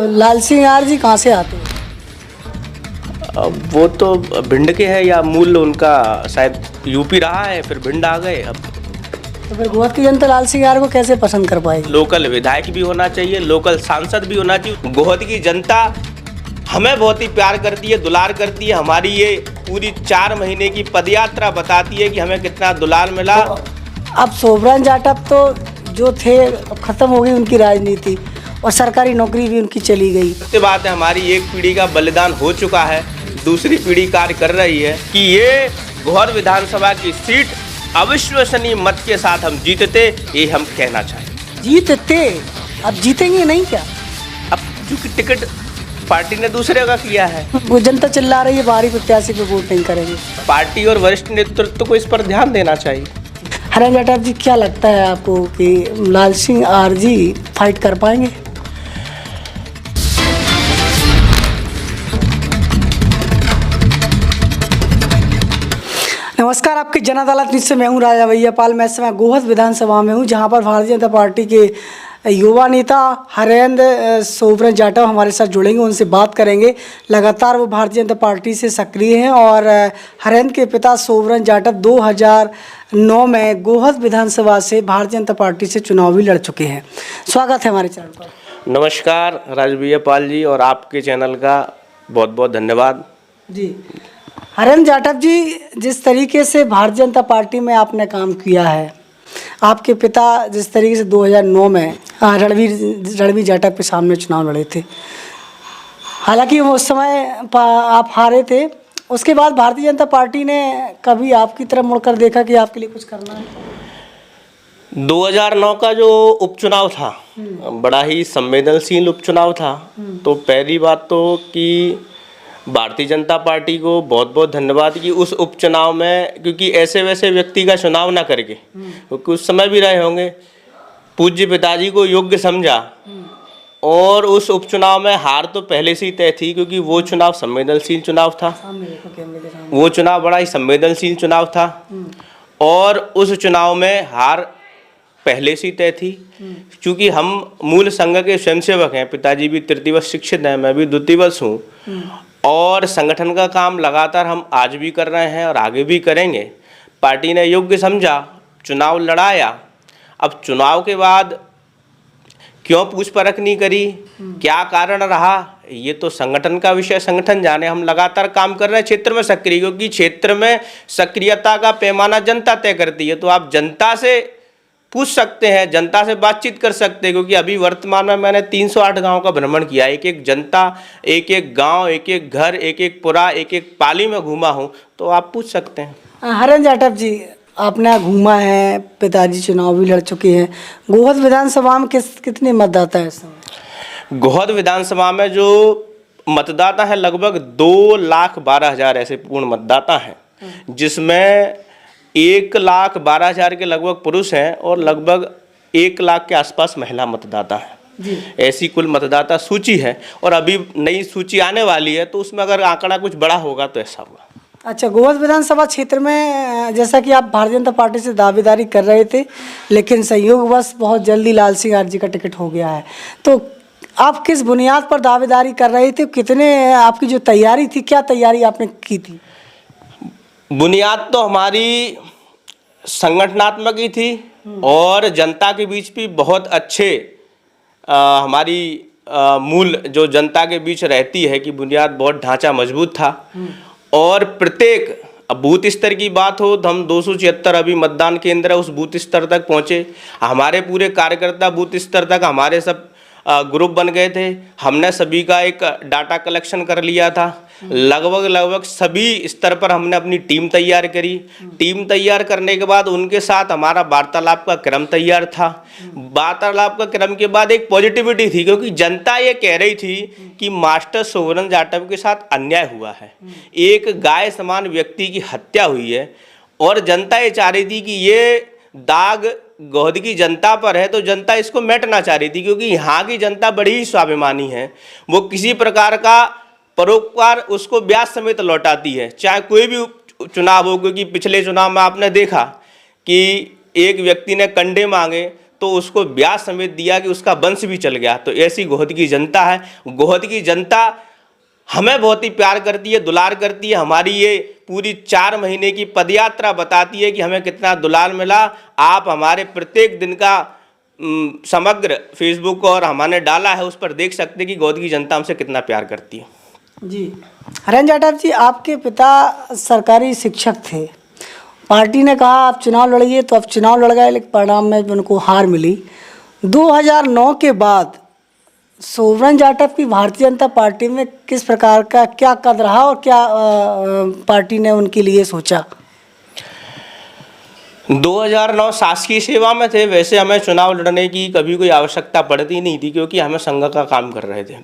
लाल सिंह यार जी कहाँ से आते हैं? अब वो तो भिंड के है या मूल उनका शायद यूपी रहा है, फिर भिंड आ गए। अब तो फिर गोहद की जनता लाल सिंह यार को कैसे पसंद कर पाएगी? लोकल विधायक भी होना चाहिए, लोकल सांसद भी होना चाहिए। गोहद की जनता हमें बहुत ही प्यार करती है, दुलार करती है। हमारी ये पूरी 4 महीने की पदयात्रा बताती है कि हमें कितना दुलार मिला। अब सोबरन जाटव तो जो थे अब खत्म हो गई उनकी राजनीति, और सरकारी नौकरी भी उनकी चली गई। सत्य बात है, हमारी एक पीढ़ी का बलिदान हो चुका है, दूसरी पीढ़ी कार्य कर रही है कि ये गोहद विधानसभा की सीट अविश्वसनीय मत के साथ हम जीतते, ये हम कहना चाहें। जीतते, अब जीतेंगे नहीं क्या? अब चूंकि टिकट पार्टी ने दूसरे का किया है, वो जनता चिल्ला रही है बाहरी प्रत्याशी पे वोट नहीं करेंगे। पार्टी और वरिष्ठ नेतृत्व को इस पर ध्यान देना चाहिए। हरेंद्र जाटव जी, क्या लगता है आपको कि लाल सिंह आर जी फाइट कर पाएंगे? नमस्कार, आपकी जन अदालत न्यूज़ से मैं हूं राजा भैया पाल। मैं इस समय गोहद विधानसभा में हूं, जहां पर भारतीय जनता पार्टी के युवा नेता हरेंद्र सोबरन जाटव हमारे साथ जुड़ेंगे, उनसे बात करेंगे। लगातार वो भारतीय जनता पार्टी से सक्रिय हैं और हरेंद्र के पिता सोबरन जाटव 2009 में गोहद विधानसभा से भारतीय जनता पार्टी से चुनाव भी लड़ चुके हैं। स्वागत है हमारे चैनल पर। नमस्कार राजा भैया पाल जी, और आपके चैनल का बहुत बहुत धन्यवाद जी। हरेंद्र जाटव जी, जिस तरीके से भारतीय जनता पार्टी में आपने काम किया है, आपके पिता जिस तरीके से 2009 में रणवीर जाटव के सामने चुनाव लड़े थे, हालांकि उस समय आप हारे थे, उसके बाद भारतीय जनता पार्टी ने कभी आपकी तरफ मुड़कर देखा कि आपके लिए कुछ करना है? 2009 का जो उपचुनाव था, बड़ा ही संवेदनशील उपचुनाव था। तो पहली बात तो कि भारतीय जनता पार्टी को बहुत बहुत धन्यवाद कि उस उपचुनाव में, क्योंकि ऐसे वैसे व्यक्ति का चुनाव ना करके, क्योंकि उस समय भी रहे होंगे, पूज्य पिताजी को योग्य समझा। और उस उपचुनाव में हार तो पहले से ही तय थी, क्योंकि वो चुनाव संवेदनशील चुनाव था। वो चुनाव बड़ा ही संवेदनशील चुनाव था, और उस चुनाव में हार पहले से ही तय थी। क्योंकि हम मूल संघ के स्वयंसेवक हैं, पिताजी भी तृतीयवर्ष शिक्षित हैं, मैं भी द्वितीय वर्ष हूँ, और संगठन का काम लगातार हम आज भी कर रहे हैं और आगे भी करेंगे। पार्टी ने योग्य समझा, चुनाव लड़ाया। अब चुनाव के बाद क्यों पूछ परख नहीं करी, क्या कारण रहा, ये तो संगठन का विषय, संगठन जाने। हम लगातार काम कर रहे हैं क्षेत्र में सक्रिय, क्योंकि क्षेत्र में सक्रियता का पैमाना जनता तय करती है। तो आप जनता से पूछ सकते हैं, जनता से बातचीत कर सकते हैं, क्योंकि अभी वर्तमान में मैंने 308 गांव का भ्रमण किया। एक एक जनता, एक एक गांव, एक एक घर, एक एक पुरा, एक एक पाली में घूमा हूं, तो आप पूछ सकते हैं। हरेंद्र जाटव जी, आपने घूमा है, पिताजी चुनाव भी लड़ चुके हैं। गोहद विधानसभा में कितने मतदाता है इस समय? गोहद विधानसभा में जो मतदाता है लगभग 2,12,000 ऐसे पूर्ण मतदाता हैं, जिसमें 1,12,000 के लगभग पुरुष हैं और लगभग 1 लाख के आसपास महिला मतदाता हैं। ऐसी कुल मतदाता सूची है, और अभी नई सूची आने वाली है, तो उसमें अगर आंकड़ा कुछ बड़ा होगा तो ऐसा होगा। अच्छा, गोहद विधानसभा क्षेत्र में जैसा कि आप भारतीय जनता पार्टी से दावेदारी कर रहे थे, लेकिन संयोगवश बहुत जल्दी लाल सिंह आर जी का टिकट हो गया है, तो आप किस बुनियाद पर दावेदारी कर रहे थे? कितने आपकी जो तैयारी थी, क्या तैयारी आपने की थी? बुनियाद तो हमारी संगठनात्मक ही थी, और जनता के बीच भी बहुत अच्छे हमारी मूल जो जनता के बीच रहती है कि बुनियाद बहुत ढांचा मजबूत था। और प्रत्येक बूथ स्तर की बात हो तो हम 276 अभी मतदान केंद्र है, उस बूथ स्तर तक पहुँचे। हमारे पूरे कार्यकर्ता बूथ स्तर तक, हमारे सब ग्रुप बन गए थे। हमने सभी का एक डाटा कलेक्शन कर लिया था। लगभग सभी स्तर पर हमने अपनी टीम तैयार करी। टीम तैयार करने के बाद उनके साथ हमारा वार्तालाप का क्रम तैयार था। वार्तालाप का क्रम के बाद एक पॉजिटिविटी थी, क्योंकि जनता ये कह रही थी कि मास्टर सोबरन जाटव के साथ अन्याय हुआ है, एक गाय समान व्यक्ति की हत्या हुई है, और जनता ये चाह रही थी कि ये दाग गोहद की जनता पर है, तो जनता इसको मिटाना चाह रही थी। क्योंकि यहाँ की जनता बड़ी ही स्वाभिमानी है, वो किसी प्रकार का परोपकार उसको ब्याज समेत लौटाती है, चाहे कोई भी चुनाव हो। क्योंकि पिछले चुनाव में आपने देखा कि एक व्यक्ति ने कंडे मांगे तो उसको ब्याज समेत दिया कि उसका वंश भी चल गया। तो ऐसी गोहद की जनता है। गोहद की जनता हमें बहुत ही प्यार करती है, दुलार करती है। हमारी ये पूरी 4 महीने की पदयात्रा बताती है कि हमें कितना दुलार मिला। आप हमारे प्रत्येक दिन का समग्र फेसबुक और हमने डाला है, उस पर देख सकते हैं कि गोहद की जनता हमसे कितना प्यार करती है। जी, हरेंद्र जाटव जी, आपके पिता सरकारी शिक्षक थे। पार्टी ने कहा आप चुनाव लड़िए, तो आप चुनाव लड़ गए, लेकिन परिणाम में उनको हार मिली। 2009 के बाद सोवरन जाटव की भारतीय जनता पार्टी में किस प्रकार का क्या कद रहा और क्या पार्टी ने उनके लिए सोचा? 2009 शासकीय सेवा में थे। वैसे हमें चुनाव लड़ने की कभी कोई आवश्यकता पड़ती नहीं थी, क्योंकि हमें संघ का काम कर रहे थे।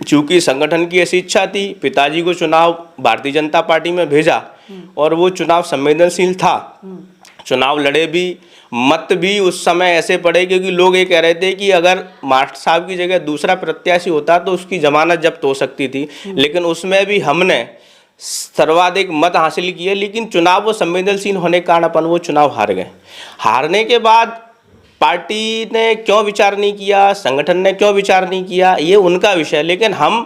चूंकि संगठन की ऐसी इच्छा थी, पिताजी को चुनाव भारतीय जनता पार्टी में भेजा और वो चुनाव संवेदनशील था। चुनाव लड़े भी, मत भी उस समय ऐसे पड़े क्योंकि लोग ये कह रहे थे कि अगर मास्टर साहब की जगह दूसरा प्रत्याशी होता तो उसकी जमानत जब्त हो सकती थी। लेकिन उसमें भी हमने सर्वाधिक मत हासिल किए, लेकिन चुनाव वो संवेदनशील होने के कारण अपन वो चुनाव हार गए। हारने के बाद पार्टी ने क्यों विचार नहीं किया, संगठन ने क्यों विचार नहीं किया, ये उनका विषय। लेकिन हम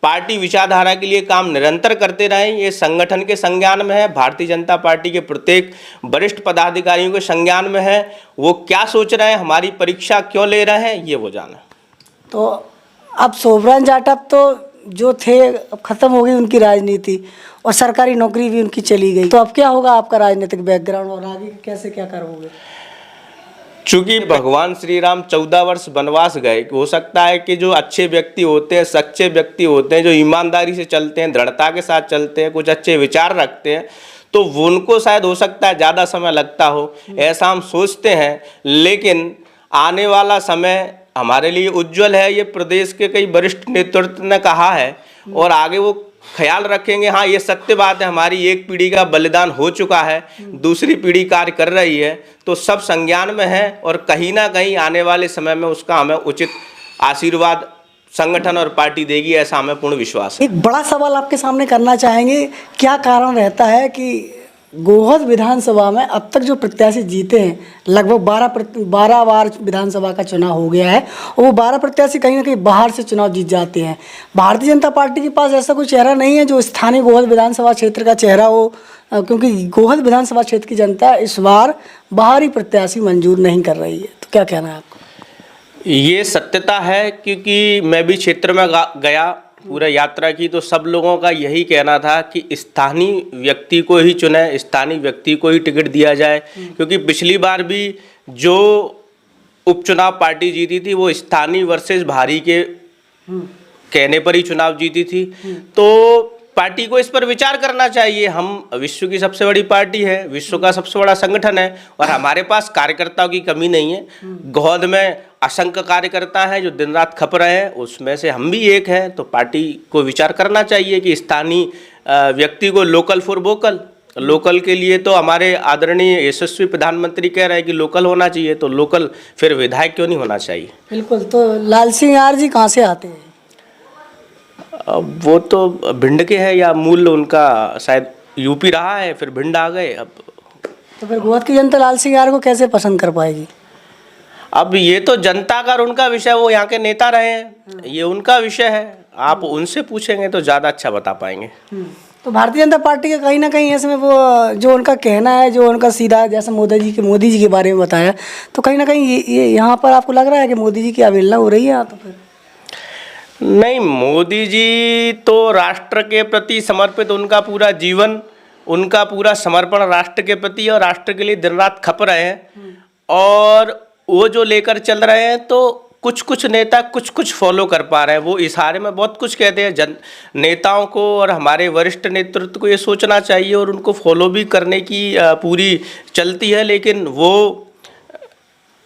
पार्टी विचारधारा के लिए काम निरंतर करते रहे। ये संगठन के संज्ञान में है, भारतीय जनता पार्टी के प्रत्येक वरिष्ठ पदाधिकारियों के संज्ञान में है। वो क्या सोच रहे हैं, हमारी परीक्षा क्यों ले रहे हैं, ये वो जाना। तो अब सोवरन जाटव तो जो थे अब खत्म हो गई उनकी राजनीति, और सरकारी नौकरी भी उनकी चली गई। तो अब क्या होगा आपका राजनीतिक बैकग्राउंड और आगे कैसे क्या करोगे? चूंकि भगवान श्री राम 14 वर्ष वनवास गए, हो सकता है कि जो अच्छे व्यक्ति होते हैं, सच्चे व्यक्ति होते हैं, जो ईमानदारी से चलते हैं, दृढ़ता के साथ चलते हैं, कुछ अच्छे विचार रखते हैं, तो उनको शायद हो सकता है ज़्यादा समय लगता हो, ऐसा हम सोचते हैं। लेकिन आने वाला समय हमारे लिए उज्जवल है, ये प्रदेश के कई वरिष्ठ नेतृत्व ने कहा है और आगे वो ख्याल रखेंगे। हाँ, ये सत्य बात है, हमारी एक पीढ़ी का बलिदान हो चुका है, दूसरी पीढ़ी कार्य कर रही है, तो सब संज्ञान में है और कहीं ना कहीं आने वाले समय में उसका हमें उचित आशीर्वाद संगठन और पार्टी देगी, ऐसा हमें पूर्ण विश्वास है। एक बड़ा सवाल आपके सामने करना चाहेंगे, क्या कारण रहता है कि गोहद विधानसभा में अब तक जो प्रत्याशी जीते हैं, लगभग 12 बार विधानसभा का चुनाव हो गया है, और वो 12 प्रत्याशी कहीं ना कहीं बाहर से चुनाव जीत जाते हैं। भारतीय जनता पार्टी के पास ऐसा कोई चेहरा नहीं है जो स्थानीय गोहद विधानसभा क्षेत्र का चेहरा हो, क्योंकि गोहद विधानसभा क्षेत्र की जनता इस बार बाहरी प्रत्याशी मंजूर नहीं कर रही है। तो क्या कहना है आपको? ये सत्यता है, क्योंकि मैं भी क्षेत्र में गया पूरा यात्रा की, तो सब लोगों का यही कहना था कि स्थानीय व्यक्ति को ही चुने, स्थानीय व्यक्ति को ही टिकट दिया जाए। क्योंकि पिछली बार भी जो उपचुनाव पार्टी जीती थी वो स्थानीय वर्सेस भारी के कहने पर ही चुनाव जीती थी। तो पार्टी को इस पर विचार करना चाहिए। हम विश्व की सबसे बड़ी पार्टी है, विश्व का सबसे बड़ा संगठन है और हमारे पास कार्यकर्ताओं की कमी नहीं है। गोहद में असंख्य कार्यकर्ता हैं जो दिन रात खप रहे हैं, उसमें से हम भी एक हैं। तो पार्टी को विचार करना चाहिए कि स्थानीय व्यक्ति को लोकल फॉर वोकल, लोकल के लिए तो हमारे आदरणीय यशस्वी प्रधानमंत्री कह रहे हैं कि लोकल होना चाहिए, तो लोकल फिर विधायक क्यों नहीं होना चाहिए? बिल्कुल। तो लाल सिंह यार जी कहाँ से आते हैं? वो तो भिंड के हैं, या मूल उनका शायद यूपी रहा है, फिर भिंड आ गए। अब तो फिर गोहद की जनता लाल सिंह यार को कैसे पसंद कर पाएगी? अब ये तो जनता का और उनका विषय, वो यहाँ के नेता रहे हैं, ये उनका विषय है। आप उनसे पूछेंगे तो ज़्यादा अच्छा बता पाएंगे। तो भारतीय जनता पार्टी का कहीं ना कहीं इसमें वो जो उनका कहना है, जो उनका सीधा, जैसे मोदी जी के बारे में बताया, तो कहीं ना कहीं ये यहाँ पर आपको लग रहा है कि मोदी जी की अवहेलना हो रही है यहाँ? तो फिर नहीं, मोदी जी तो राष्ट्र के प्रति समर्पित, उनका पूरा जीवन, उनका पूरा समर्पण राष्ट्र के प्रति और राष्ट्र के लिए दिन रात खप रहे हैं। और वो जो लेकर चल रहे हैं, तो कुछ नेता कुछ फॉलो कर पा रहे हैं। वो इशारे में बहुत कुछ कहते हैं। नेताओं को और हमारे वरिष्ठ नेतृत्व को ये सोचना चाहिए और उनको फॉलो भी करने की पूरी चलती है। लेकिन वो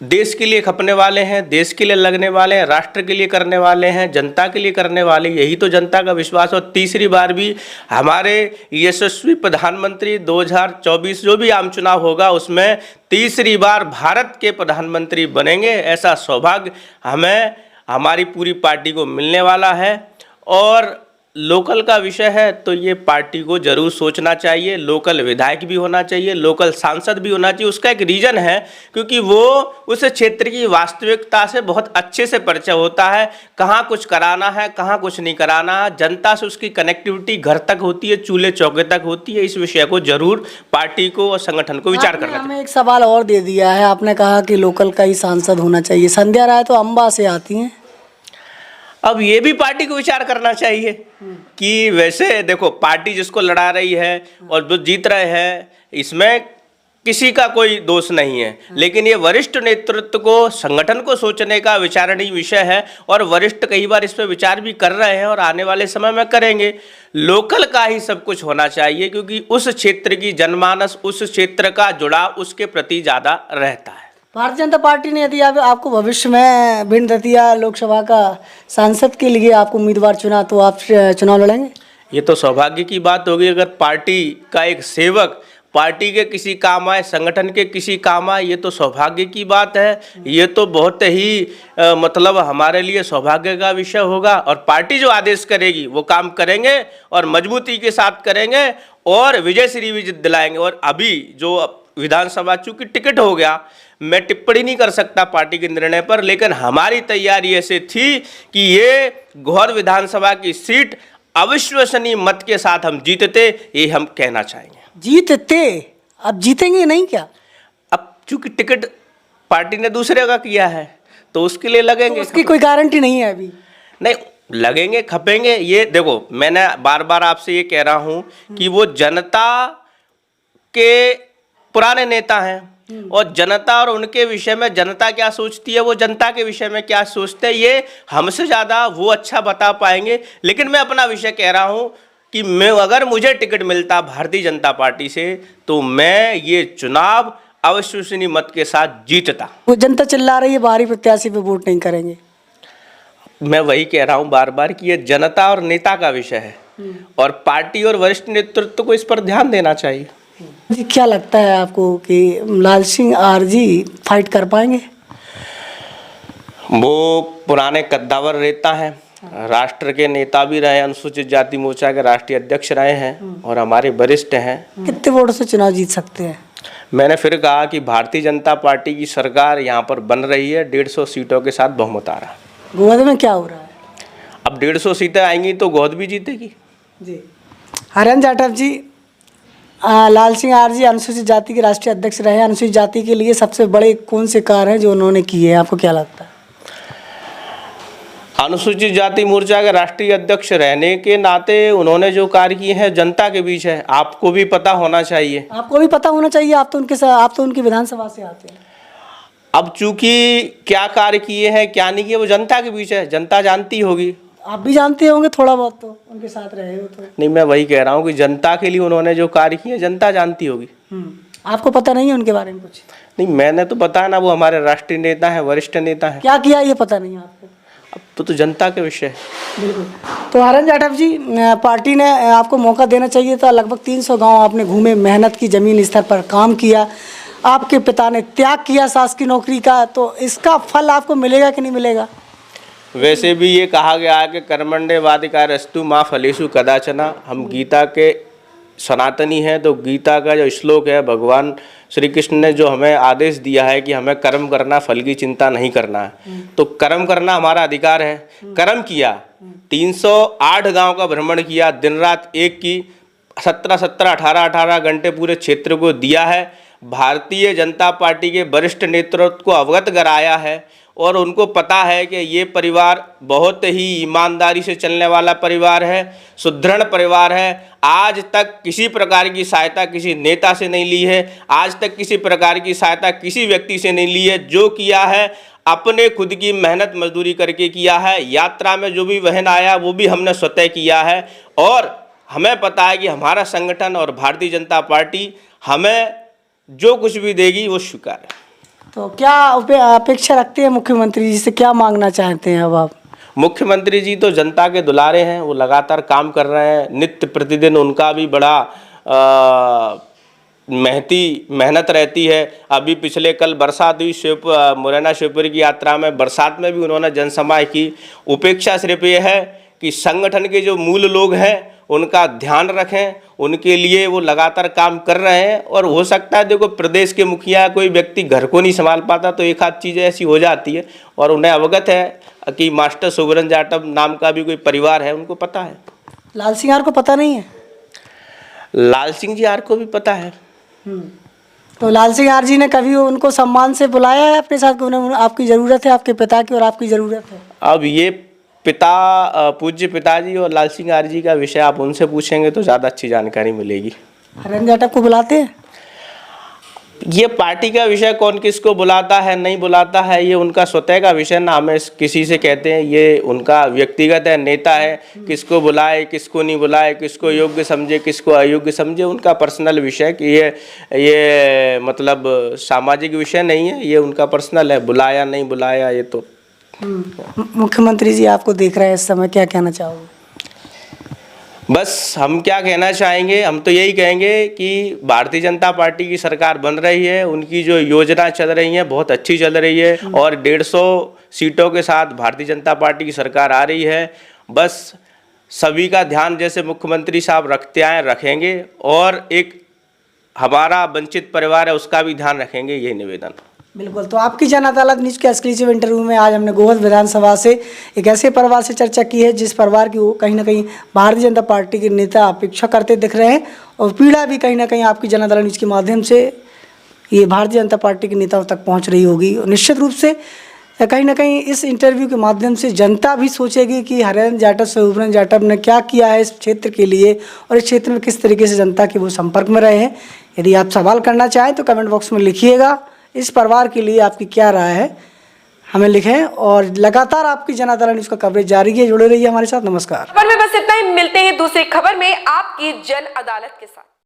देश के लिए खपने वाले हैं, देश के लिए लगने वाले हैं, राष्ट्र के लिए करने वाले हैं, जनता के लिए करने वाले, यही तो जनता का विश्वास। और तीसरी बार भी हमारे यशस्वी प्रधानमंत्री 2024 जो भी आम चुनाव होगा उसमें तीसरी बार भारत के प्रधानमंत्री बनेंगे, ऐसा सौभाग्य हमें, हमारी पूरी पार्टी को मिलने वाला है। और लोकल का विषय है तो ये पार्टी को जरूर सोचना चाहिए। लोकल विधायक भी होना चाहिए, लोकल सांसद भी होना चाहिए। उसका एक रीज़न है क्योंकि वो उस क्षेत्र की वास्तविकता से बहुत अच्छे से परिचय होता है, कहाँ कुछ कराना है, कहाँ कुछ नहीं कराना है। जनता से उसकी कनेक्टिविटी घर तक होती है, चूल्हे चौके तक होती है। इस विषय को जरूर पार्टी को और संगठन को विचार करना चाहिए। हमें एक सवाल और दे दिया है, आपने कहा कि लोकल का ही सांसद होना चाहिए। संध्या राय तो अम्बा से आती हैं। अब ये भी पार्टी को विचार करना चाहिए कि वैसे देखो, पार्टी जिसको लड़ा रही है और जो जीत रहे हैं, इसमें किसी का कोई दोष नहीं है। लेकिन ये वरिष्ठ नेतृत्व को, संगठन को सोचने का विचारणीय विषय है और वरिष्ठ कई बार इस पर विचार भी कर रहे हैं और आने वाले समय में करेंगे। लोकल का ही सब कुछ होना चाहिए क्योंकि उस क्षेत्र की जनमानस, उस क्षेत्र का जुड़ाव उसके प्रति ज़्यादा रहता है। भारतीय जनता पार्टी ने यदि आपको भविष्य में भिंड दतिया लोकसभा का सांसद के लिए आपको उम्मीदवार चुना तो आप चुनाव लड़ेंगे? ये तो सौभाग्य की बात होगी अगर पार्टी का एक सेवक पार्टी के किसी काम आए, संगठन के किसी काम आए। ये तो सौभाग्य की बात है। ये तो बहुत ही मतलब हमारे लिए सौभाग्य का विषय होगा और पार्टी जो आदेश करेगी वो काम करेंगे और मजबूती के साथ करेंगे और विजय श्री विजय दिलाएंगे। और अभी जो विधानसभा चूंकि टिकट हो गया, मैं टिप्पणी नहीं कर सकता पार्टी के निर्णय पर, लेकिन हमारी तैयारी ऐसे थी कि ये घोर विधानसभा की सीट अविश्वसनीय मत के साथ हम जीतते, ये हम कहना चाहेंगे। जीतते? अब जीतेंगे नहीं क्या? अब चूंकि टिकट पार्टी ने दूसरे का किया है तो उसके लिए लगेंगे। तो उसकी कोई गारंटी नहीं है अभी? नहीं, लगेंगे खपेंगे। ये देखो, मैंने बार बार आपसे ये कह रहा हूं कि वो जनता के पुराने नेता हैं और जनता और उनके विषय में जनता क्या सोचती है, वो जनता के विषय में क्या सोचते हैं, ये हमसे ज़्यादा वो अच्छा बता पाएंगे। लेकिन मैं अपना विषय कह रहा हूँ कि मैं, अगर मुझे टिकट मिलता भारतीय जनता पार्टी से तो मैं ये चुनाव अविश्वसनीय मत के साथ जीतता। वो जनता चिल्ला रही है बाहरी प्रत्याशी पे वोट नहीं करेंगे। मैं वही कह रहा हूँ बार बार कि ये जनता और नेता का विषय है और पार्टी और वरिष्ठ नेतृत्व को इस पर ध्यान देना चाहिए। जी, क्या लगता है आपको कि लाल सिंह आरजी फाइट कर पाएंगे? वो पुराने कद्दावर नेता हैं, राष्ट्र के नेता भी रहे, अनुसूचित जाति मोर्चा के राष्ट्रीय अध्यक्ष रहे हैं और हमारे वरिष्ठ हैं। कितने वोटों से चुनाव जीत सकते हैं? मैंने फिर कहा कि भारतीय जनता पार्टी की सरकार यहाँ पर बन रही है, 150 सीटों के साथ बहुमत आ रहा है। गोहद में क्या हो रहा है? अब 150 सीटें आएंगी तो गोहद भी जीतेगी। जी, हरेंद्र जाटव जी, लाल सिंह आरजी अनुसूचित जाति के राष्ट्रीय अध्यक्ष रहे। अनुसूचित जाति के लिए सबसे बड़े कौन से कार्य हैं जो उन्होंने किए हैं, आपको क्या लगता है? अनुसूचित जाति मोर्चा के राष्ट्रीय अध्यक्ष रहने के नाते उन्होंने जो कार्य किए हैं जनता के बीच है, आपको भी पता होना चाहिए। आपको भी पता होना चाहिए, आप तो उनकी विधानसभा से आते हैं। अब चूंकि क्या कार्य किए हैं क्या नहीं किए वो जनता के बीच है, जनता जानती होगी। आप भी जानते होंगे थोड़ा बहुत, तो उनके साथ रहे हो तो। नहीं, मैं वही कह रहा हूँ कि जनता के लिए उन्होंने जो कार्य किए जनता जानती होगी। आपको पता नहीं है उनके बारे में कुछ? नहीं, मैंने तो बताया ना, वो हमारे राष्ट्रीय नेता हैं, वरिष्ठ नेता हैं। क्या किया ये पता नहीं आपको? अब तो जनता के विषय है। बिल्कुल। तो हरेंद्र जाटव जी, पार्टी ने आपको मौका देना चाहिए था। लगभग 300 गांव आपने घूमे, मेहनत की, जमीन स्तर पर काम किया। आपके पिता ने त्याग किया शासकीय नौकरी का, तो इसका फल आपको मिलेगा कि नहीं मिलेगा? वैसे भी ये कहा गया है कि कर्मण्येवाधिकारस्तु मा फलेषु कदाचन। हम गीता के सनातनी हैं तो गीता का जो श्लोक है, भगवान श्री कृष्ण ने जो हमें आदेश दिया है कि हमें कर्म करना, फल की चिंता नहीं करना है, तो कर्म करना हमारा अधिकार है। कर्म किया, 308 गांव का भ्रमण किया, दिन रात एक की, 18 घंटे पूरे क्षेत्र को दिया है। भारतीय जनता पार्टी के वरिष्ठ नेतृत्व को अवगत कराया है और उनको पता है कि ये परिवार बहुत ही ईमानदारी से चलने वाला परिवार है, सुदृढ़ परिवार है। आज तक किसी प्रकार की सहायता किसी नेता से नहीं ली है, आज तक किसी प्रकार की सहायता किसी व्यक्ति से नहीं ली है। जो किया है अपने खुद की मेहनत मजदूरी करके किया है। यात्रा में जो भी वहन आया वो भी हमने स्वतः किया है और हमें पता है कि हमारा संगठन और भारतीय जनता पार्टी हमें जो कुछ भी देगी वो स्वीकार है। तो क्या अपेक्षा रखते हैं मुख्यमंत्री जी से, क्या मांगना चाहते हैं अब आप? मुख्यमंत्री जी तो जनता के दुलारे हैं, वो लगातार काम कर रहे हैं, नित्य प्रतिदिन उनका भी बड़ा मेहनत रहती है। अभी पिछले कल बरसात हुई, मुरैना शिवपुरी की यात्रा में, बरसात में भी उन्होंने जनसभा की। उपेक्षा सिर्फ ये है कि संगठन के जो मूल लोग हैं उनका ध्यान रखें, उनके लिए वो लगातार काम कर रहे हैं। और हो सकता है देखो प्रदेश के मुखिया कोई व्यक्ति घर को नहीं संभाल पाता तो एक आध चीज़ें ऐसी हो जाती है, और उन्हें अवगत है कि मास्टर सोबरन जाटव नाम का भी कोई परिवार है, उनको पता है। लाल सिंह आर को पता नहीं है? लाल सिंह जी आर को भी पता है। तो लाल सिंह आर जी ने कभी उनको सम्मान से बुलाया है अपने साथ कि उन्हें आपकी ज़रूरत है, आपके पिता की और आपकी ज़रूरत है? अब ये पूज्य पिताजी और लाल सिंह आर जी का विषय आप उनसे पूछेंगे तो ज़्यादा अच्छी जानकारी मिलेगी। हरेंद्र जाटव को बुलाते हैं? ये पार्टी का विषय, कौन किसको बुलाता है नहीं बुलाता है ये उनका स्वतः का विषय ना हमें किसी से कहते हैं, ये उनका व्यक्तिगत है। नेता है, किसको बुलाए किसको नहीं बुलाए, किसको योग्य समझे किसको अयोग्य समझे, उनका पर्सनल विषय कि ये मतलब सामाजिक विषय नहीं है, ये उनका पर्सनल है। बुलाया नहीं बुलाया ये तो मुख्यमंत्री जी आपको देख रहे हैं इस समय, क्या कहना चाहोगे? बस हम क्या कहना चाहेंगे, हम तो यही कहेंगे कि भारतीय जनता पार्टी की सरकार बन रही है, उनकी जो योजना चल रही है बहुत अच्छी चल रही है, और 150 सीटों के साथ भारतीय जनता पार्टी की सरकार आ रही है। बस सभी का ध्यान जैसे मुख्यमंत्री साहब रखते आए रखेंगे, और एक हमारा वंचित परिवार है उसका भी ध्यान रखेंगे, यही निवेदन। बिल्कुल। तो आपकी जन अदालत न्यूज़ के एक्सक्लूसिव इंटरव्यू में आज हमने गोहद विधानसभा से एक ऐसे परिवार से चर्चा की है जिस परिवार की वो कहीं ना कहीं भारतीय जनता पार्टी के नेता अपेक्षा करते दिख रहे हैं, और पीड़ा भी कहीं ना कहीं आपकी जन अदालत न्यूज़ के माध्यम से ये भारतीय जनता पार्टी के नेताओं तक पहुंच रही होगी। और निश्चित रूप से कहीं ना कहीं इस इंटरव्यू के माध्यम से जनता भी सोचेगी कि हरेंद्र जाटव सोबरन जाटव ने क्या किया है इस क्षेत्र के लिए, और इस क्षेत्र में किस तरीके से जनता के वो संपर्क में रहे हैं। यदि आप सवाल करना चाहें तो कमेंट बॉक्स में लिखिएगा, इस परिवार के लिए आपकी क्या राय है हमें लिखें, और लगातार आपकी जन अदालत न्यूज़ का कवरेज जारी है। जुड़े रहिए हमारे साथ। नमस्कार। खबर में बस इतना ही, मिलते हैं दूसरी खबर में आपकी जन अदालत के साथ।